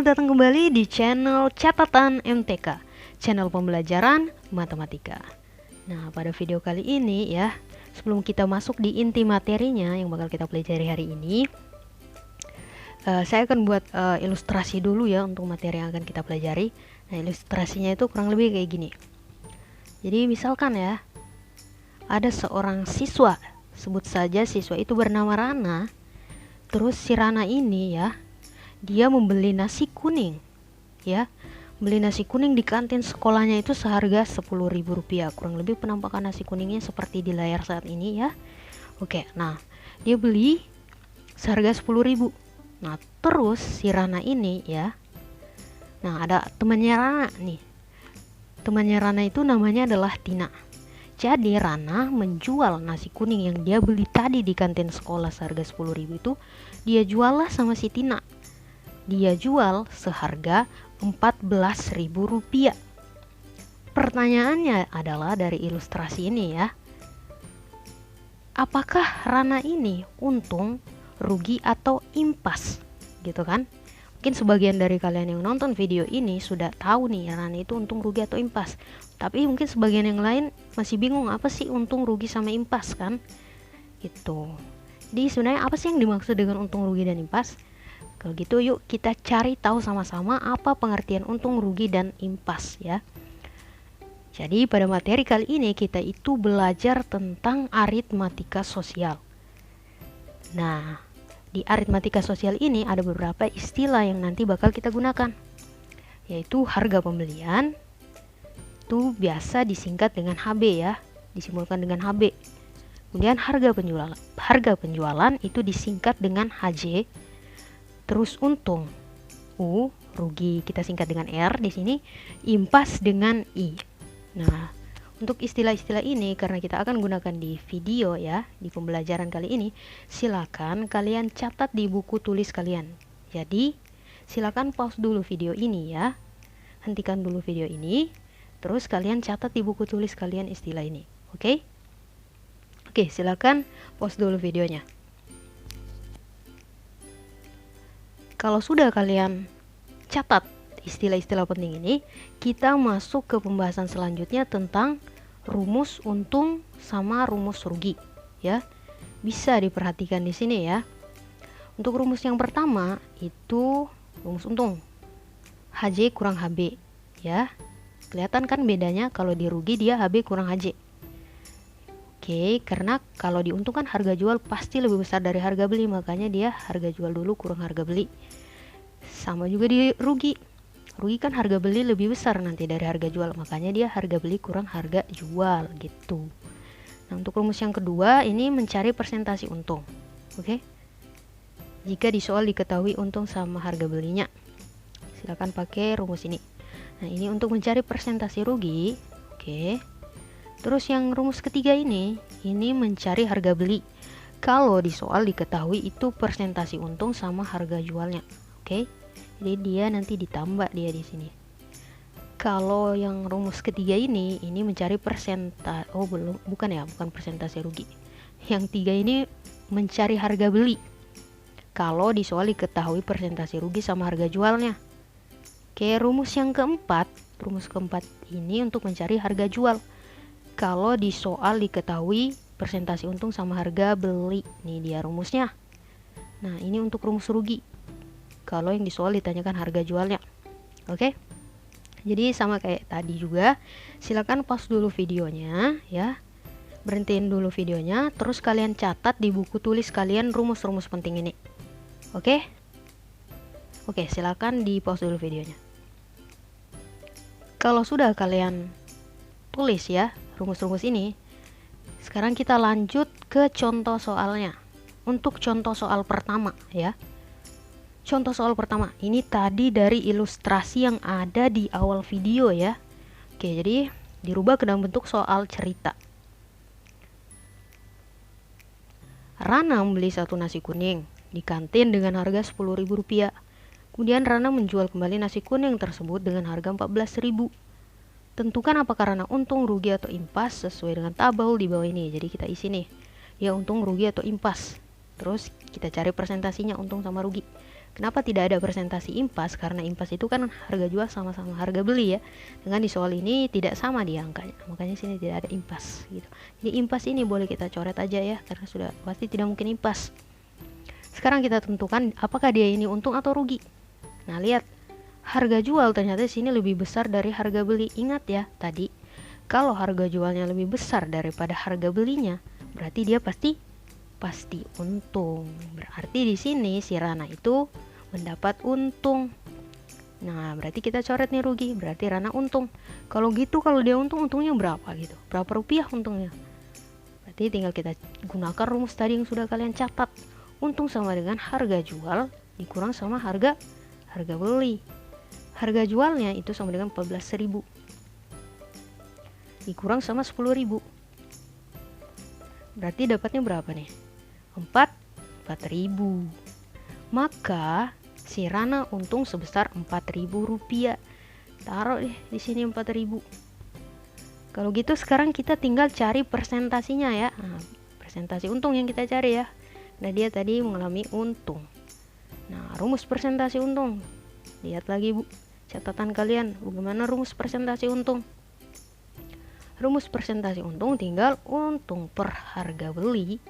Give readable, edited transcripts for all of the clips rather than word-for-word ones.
Selamat datang kembali di channel Catatan MTK, channel pembelajaran matematika. Nah, pada video kali ini ya, sebelum kita masuk di inti materinya yang bakal kita pelajari hari ini, saya akan buat ilustrasi dulu ya untuk materi yang akan kita pelajari. Nah, ilustrasinya itu kurang lebih kayak gini. Jadi misalkan ya, ada seorang siswa, sebut saja siswa itu bernama Rana. Terus si Rana ini ya, dia membeli nasi kuning ya, beli nasi kuning di kantin sekolahnya itu seharga Rp10.000. Kurang lebih penampakan nasi kuningnya seperti di layar saat ini ya. Oke, nah dia beli seharga 10.000. Nah terus si Rana ini ya, nah ada temannya Rana nih, temannya Rana itu namanya adalah Tina. Jadi Rana menjual nasi kuning yang dia beli tadi di kantin sekolah seharga 10.000 itu, dia jual lah sama si Tina. Dia jual seharga Rp14.000. Pertanyaannya adalah dari ilustrasi ini ya, apakah Rana ini untung, rugi, atau impas gitu kan? Mungkin sebagian dari kalian yang nonton video ini sudah tahu nih Rana itu untung, rugi, atau impas. Tapi mungkin sebagian yang lain masih bingung apa sih untung, rugi, sama impas kan? Gitu. Jadi sebenarnya apa sih yang dimaksud dengan untung, rugi, dan impas? Kalau gitu yuk kita cari tahu sama-sama apa pengertian untung, rugi, dan impas ya. Jadi pada materi kali ini kita itu belajar tentang aritmatika sosial. Nah, di aritmatika sosial ini ada beberapa istilah yang nanti bakal kita gunakan, yaitu harga pembelian, itu biasa disingkat dengan HB ya, disimbolkan dengan HB. Kemudian harga penjualan itu disingkat dengan HJ. Terus untung, U, rugi kita singkat dengan R di sini, impas dengan I. Nah, untuk istilah-istilah ini karena kita akan gunakan di video ya, di pembelajaran kali ini, silakan kalian catat di buku tulis kalian. Jadi, silakan pause dulu video ini ya. Hentikan dulu video ini, terus kalian catat di buku tulis kalian istilah ini. Oke? Oke, silakan pause dulu videonya. Kalau sudah kalian catat istilah-istilah penting ini, kita masuk ke pembahasan selanjutnya tentang rumus untung sama rumus rugi ya. Bisa diperhatikan di sini ya. Untuk rumus yang pertama itu rumus untung. HJ kurang HB ya. Kelihatan kan bedanya, kalau di rugi dia HB kurang HJ. Oke, karena kalau diuntungkan harga jual pasti lebih besar dari harga beli, makanya dia harga jual dulu kurang harga beli. Sama juga di rugi. Rugi kan harga beli lebih besar nanti dari harga jual, makanya dia harga beli kurang harga jual gitu. Nah, untuk rumus yang kedua ini mencari persentase untung. Oke. Jika di soal diketahui untung sama harga belinya, silakan pakai rumus ini. Nah, ini untuk mencari persentase rugi. Oke. Terus yang rumus ketiga ini mencari harga beli. Kalau di soal diketahui itu persentase untung sama harga jualnya. Oke. Jadi dia nanti ditambah dia di sini. Kalau yang rumus ketiga ini mencari persentase, bukan persentase rugi. Yang tiga ini mencari harga beli. Kalau di soal diketahui persentase rugi sama harga jualnya. Oke, rumus keempat ini untuk mencari harga jual. Kalau di soal diketahui persentase untung sama harga beli, nih dia rumusnya. Nah, ini untuk rumus rugi. Kalau yang di soal ditanyakan harga jualnya. Oke. Jadi sama kayak tadi juga, silakan pause dulu videonya ya. Berhentiin dulu videonya, terus kalian catat di buku tulis kalian rumus-rumus penting ini. Oke? Oke, silakan di pause dulu videonya. Kalau sudah kalian tulis ya rumus-rumus ini, sekarang kita lanjut ke contoh soalnya. Untuk contoh soal pertama ya. Contoh soal pertama ini tadi dari ilustrasi yang ada di awal video ya. Oke, jadi dirubah ke dalam bentuk soal cerita. Rana membeli satu nasi kuning di kantin dengan harga Rp10.000. Kemudian Rana menjual kembali nasi kuning tersebut dengan harga Rp14.000. Tentukan apakah Rana untung, rugi, atau impas sesuai dengan tabel di bawah ini. Jadi kita isi nih, ya untung, rugi, atau impas. Terus kita cari presentasinya untung sama rugi. Kenapa tidak ada presentasi impas? Karena impas itu kan harga jual sama-sama harga beli ya. Dengan di soal ini tidak sama di angkanya, makanya sini tidak ada impas gitu. Jadi impas ini boleh kita coret aja ya, karena sudah pasti tidak mungkin impas. Sekarang kita tentukan apakah dia ini untung atau rugi. Nah, lihat harga jual ternyata sini lebih besar dari harga beli. Ingat ya tadi, kalau harga jualnya lebih besar daripada harga belinya, berarti dia pasti untung. Berarti di sini si Rana itu mendapat untung. Nah, berarti kita coret nih rugi, berarti Rana untung. Kalau gitu, kalau dia untung, untungnya berapa gitu? Berapa rupiah untungnya? Berarti tinggal kita gunakan rumus tadi yang sudah kalian catat. Untung sama dengan harga jual dikurang sama harga beli. Harga jualnya itu sama dengan 14.000 dikurang sama 10.000. Berarti dapatnya berapa nih? 4.000. Maka si Rana untung sebesar 4.000 rupiah. Taruh deh di sini 4.000. Kalau gitu sekarang kita tinggal cari persentasinya ya. Nah, persentasi untung yang kita cari ya. Nah, dia tadi mengalami untung. Nah, rumus persentasi untung. Lihat lagi Bu, catatan kalian. Bagaimana rumus persentasi untung? Rumus persentasi untung tinggal untung per harga beli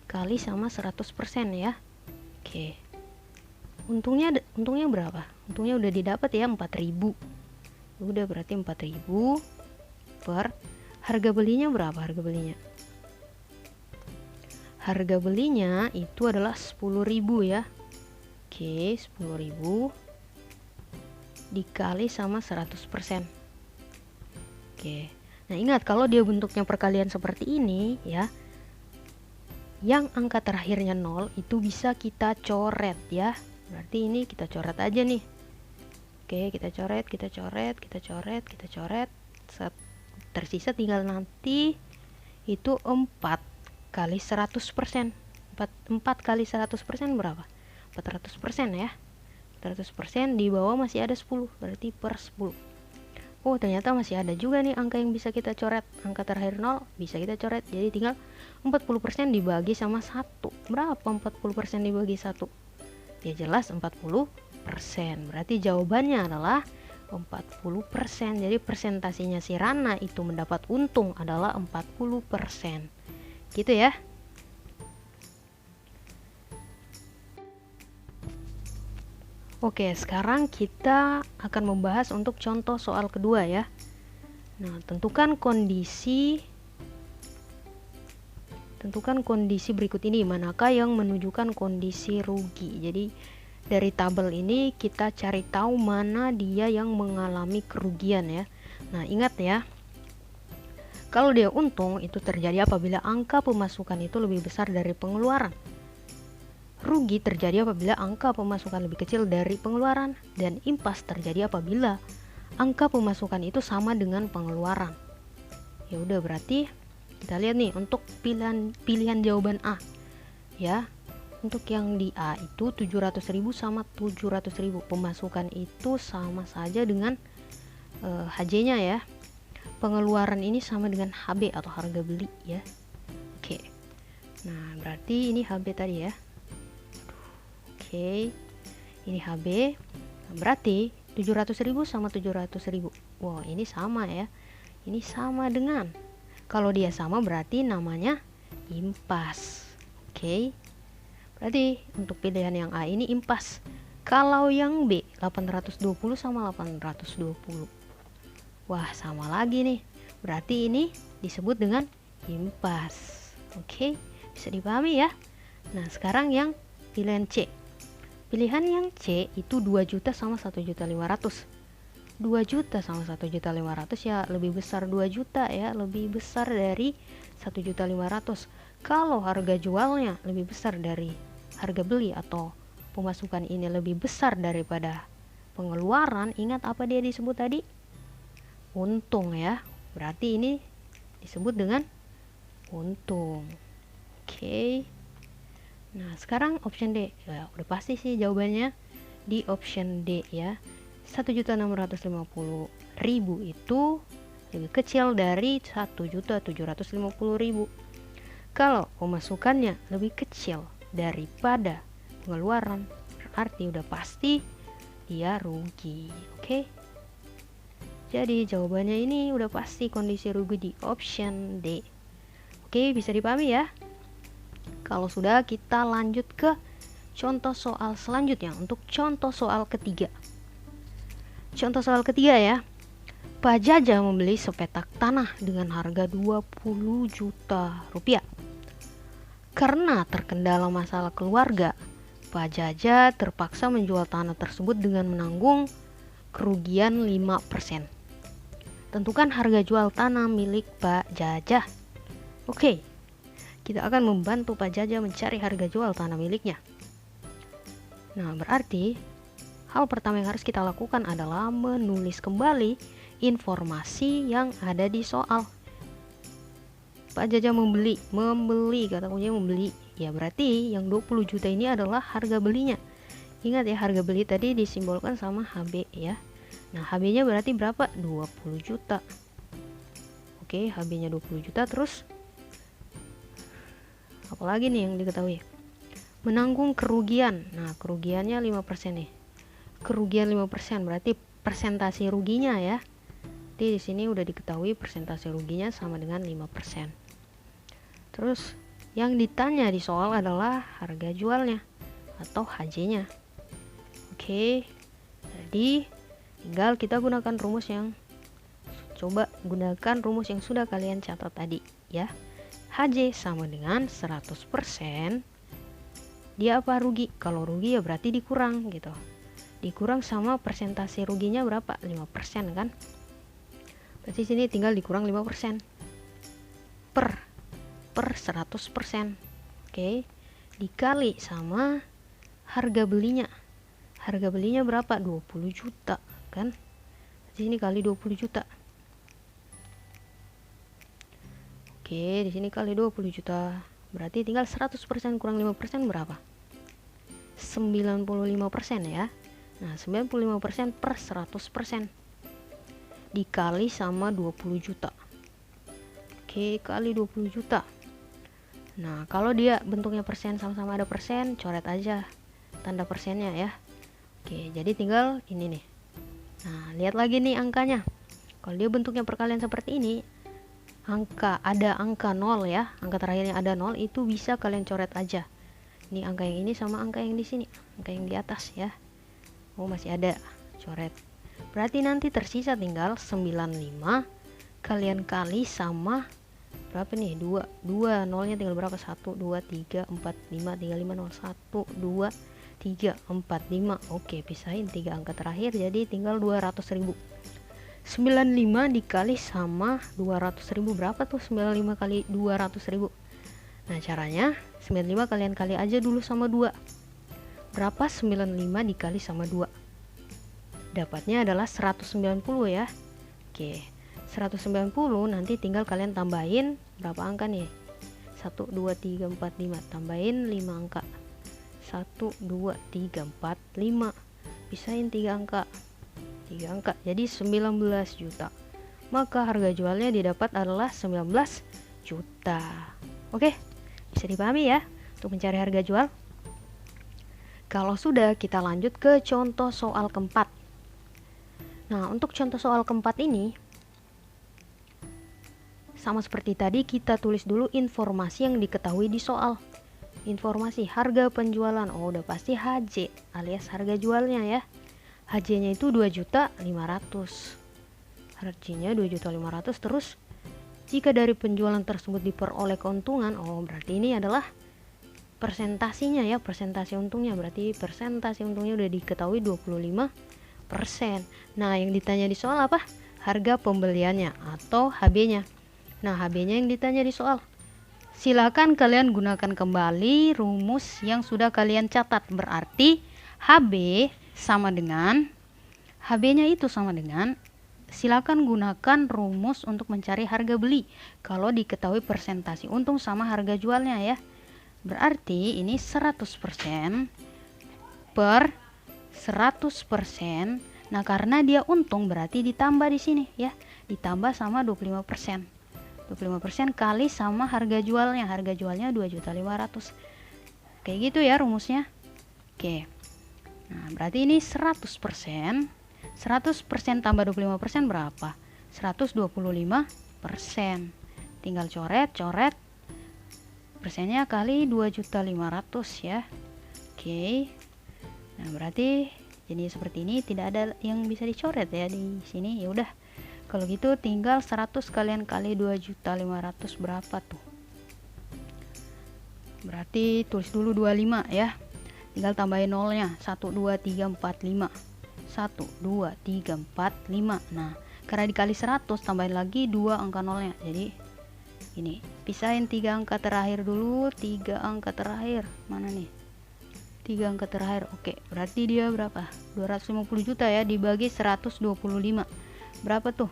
kali sama 100% ya. Oke. Untungnya berapa? Untungnya udah didapat ya 4.000. Udah berarti 4.000 per harga belinya berapa harga belinya? Harga belinya itu adalah 10.000 ya. Oke, 10.000 dikali sama 100%. Oke. Nah, ingat kalau dia bentuknya perkalian seperti ini ya, yang angka terakhirnya 0 itu bisa kita coret ya. Berarti ini kita coret aja nih. Oke, kita coret. Tersisa tinggal nanti itu 4 kali 100%. 4 kali 100% berapa? 400% ya. 400% di bawah masih ada 10, berarti per 10. Oh, ternyata masih ada juga nih angka yang bisa kita coret. Angka terakhir 0 bisa kita coret. Jadi tinggal 40% dibagi sama 1. Berapa 40% dibagi 1? Ya jelas 40%. Berarti jawabannya adalah 40%. Jadi persentasinya si Rana itu mendapat untung adalah 40%. Gitu ya. Oke, sekarang kita akan membahas untuk contoh soal kedua ya. Nah, tentukan kondisi berikut ini, manakah yang menunjukkan kondisi rugi. Jadi dari tabel ini kita cari tahu mana dia yang mengalami kerugian ya. Nah, ingat ya, kalau dia untung itu terjadi apabila angka pemasukan itu lebih besar dari pengeluaran. Rugi terjadi apabila angka pemasukan lebih kecil dari pengeluaran, dan impas terjadi apabila angka pemasukan itu sama dengan pengeluaran. Ya udah, berarti kita lihat nih untuk pilihan jawaban A ya. Untuk yang di A itu 700.000 sama 700.000, pemasukan itu sama saja dengan HJ-nya ya. Pengeluaran ini sama dengan HB atau harga beli ya. Oke. Nah, berarti ini HB tadi ya. Oke. Ini HB. Berarti 700.000 sama 700.000. Wow, ini sama ya. Ini sama dengan, kalau dia sama berarti namanya impas. Oke. Berarti untuk pilihan yang A ini impas. Kalau yang B 820 sama 820. Wah, sama lagi nih. Berarti ini disebut dengan impas. Oke, bisa dipahami ya. Nah, sekarang yang pilihan C. Pilihan yang C itu 2 juta sama 1.500.000. 2 juta sama 1.500.000 ya lebih besar 2 juta ya, lebih besar dari 1.500.000. Kalau harga jualnya lebih besar dari harga beli atau pemasukan ini lebih besar daripada pengeluaran, ingat apa dia disebut tadi? Untung ya. Berarti ini disebut dengan untung. Oke. Nah, sekarang option D. Ya, udah pasti sih jawabannya di option D ya. 1.650.000 itu lebih kecil dari 1.750.000. Kalau pemasukannya lebih kecil daripada pengeluaran, berarti udah pasti dia rugi. Oke. Jadi jawabannya ini udah pasti kondisi rugi di option D. Oke, bisa dipahami ya? Kalau sudah, kita lanjut ke contoh soal selanjutnya. Untuk contoh soal ketiga. Contoh soal ketiga ya. Pak Jaja membeli sepetak tanah dengan harga 20 juta rupiah. Karena terkendala masalah keluarga, Pak Jaja terpaksa menjual tanah tersebut dengan menanggung kerugian 5%. Tentukan harga jual tanah milik Pak Jaja. Oke, kita akan membantu Pak Jaja mencari harga jual tanah miliknya. Nah, berarti hal pertama yang harus kita lakukan adalah menulis kembali informasi yang ada di soal. Pak Jaja membeli, kata kuncinya membeli. Ya, berarti yang 20 juta ini adalah harga belinya. Ingat ya, harga beli tadi disimbolkan sama HB ya. Nah, HB-nya berarti berapa? 20 juta. Oke, HB-nya 20 juta. Terus apalagi nih yang diketahui? Menanggung kerugian. Nah, kerugiannya 5% nih. Kerugian 5% berarti persentase ruginya ya. Jadi di sini udah diketahui persentase ruginya sama dengan 5%. Terus yang ditanya di soal adalah harga jualnya atau HJ-nya. Oke. Jadi tinggal kita gunakan rumus yang sudah kalian catat tadi ya. HJ sama dengan 100%. Dia apa? Rugi. Kalau rugi ya berarti dikurang gitu. Dikurang sama persentase ruginya berapa? 5% kan? Berarti sini tinggal dikurang 5% per 100%. Oke. Dikali sama harga belinya. Harga belinya berapa? 20 juta kan? Di sini kali 20 juta. Oke, di sini kali 20 juta. Berarti tinggal 100% kurang 5% berapa? 95% ya. Nah, 95% per 100% dikali sama 20 juta. Oke, kali 20 juta. Nah, kalau dia bentuknya persen sama-sama ada persen, coret aja tanda persennya ya. Oke, jadi tinggal ini nih. Nah, lihat lagi nih angkanya. Kalau dia bentuknya perkalian seperti ini, ada angka 0 ya, angka terakhirnya ada 0, itu bisa kalian coret aja. Ini angka yang ini sama angka yang di sini, angka yang di atas ya. Oh, masih ada, coret. Berarti nanti tersisa tinggal 95 kalian kali sama berapa nih? 2 nolnya tinggal berapa? 1 2 3 4 5 3 5 0 1 2 3 4 5. Oke, pisahin 3 angka terakhir jadi tinggal 200.000. 95 dikali sama 200.000 berapa tuh? 95 kali 200.000. Nah, caranya 95 kalian kali aja dulu sama 2. Berapa 95 dikali sama 2? Dapatnya adalah 190 ya. Oke, 190 nanti tinggal kalian tambahin berapa angka nih? 1 2 3 4 5, tambahin 5 angka. 1 2 3 4 5. Pisahin 3 angka. 3 angka. Jadi 19 juta. Maka harga jualnya didapat adalah 19 juta. Oke, bisa dipahami ya untuk mencari harga jual. Kalau sudah, kita lanjut ke contoh soal keempat. Nah, untuk contoh soal keempat ini sama seperti tadi, kita tulis dulu informasi yang diketahui di soal. Informasi harga penjualan, oh udah pasti HJ alias harga jualnya ya. HJ-nya itu 2.500.000. Harganya 2.500.000. Terus jika dari penjualan tersebut diperoleh keuntungan, oh berarti ini adalah persentasinya ya, persentase untungnya. Berarti persentase untungnya udah diketahui 25%. Nah, yang ditanya di soal apa? Harga pembeliannya atau HB-nya. Nah, HB-nya yang ditanya di soal. Silakan kalian gunakan kembali rumus yang sudah kalian catat. Berarti HB-nya itu sama dengan silakan gunakan rumus untuk mencari harga beli kalau diketahui persentase untung sama harga jualnya ya. Berarti ini 100% per 100%. Nah, karena dia untung berarti ditambah di sini ya. Ditambah sama 25%. 25% kali sama harga jualnya. Harga jualnya 2.500.000. Kayak gitu ya rumusnya. Oke. Nah, berarti ini 100%. 100% tambah 25% berapa? 125%. Tinggal coret persennya kali 2.500.000 ya. Oke. Nah, berarti jadi seperti ini, tidak ada yang bisa dicoret ya di sini. Ya udah. Kalau gitu tinggal 100 kalian kali 2.500.000 berapa tuh? Berarti tulis dulu 25 ya. Tinggal tambahin nolnya. 1 2 3 4 5. 1 2 3 4 5. Nah, karena dikali 100 tambahin lagi 2 angka nolnya. Jadi ini pisahin 3 angka terakhir dulu. 3 angka terakhir mana nih? 3 angka terakhir. Oke, berarti dia berapa? 250 juta ya, dibagi 125 berapa tuh?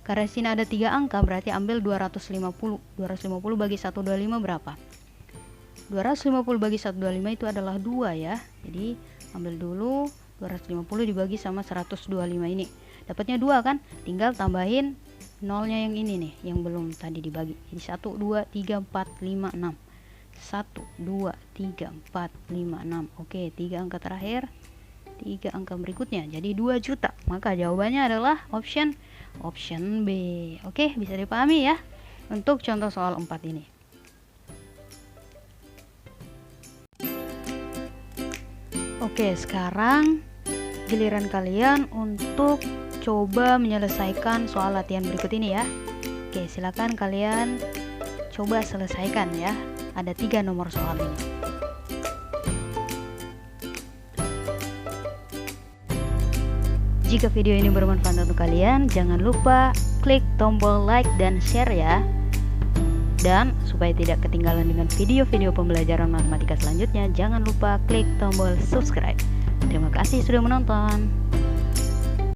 Karena sini ada 3 angka, berarti ambil 250. 250 bagi 125 berapa? 250 bagi 125 itu adalah 2 ya. Jadi ambil dulu 250 dibagi sama 125 ini, dapatnya 2 kan? Tinggal tambahin nolnya yang ini nih, yang belum tadi dibagi. Jadi 1 2 3 4 5 6. 1 2 3 4 5 6. Oke, 3 angka terakhir, 3 angka berikutnya, jadi 2 juta. Maka jawabannya adalah option B. Oke, bisa dipahami ya untuk contoh soal 4 ini. Oke, sekarang giliran kalian untuk coba menyelesaikan soal latihan berikut ini ya. Oke, silakan kalian coba selesaikan ya. Ada 3 nomor soal ini. Jika video ini bermanfaat untuk kalian, jangan lupa klik tombol like dan share ya. Dan supaya tidak ketinggalan dengan video-video pembelajaran matematika selanjutnya, jangan lupa klik tombol subscribe. Terima kasih sudah menonton.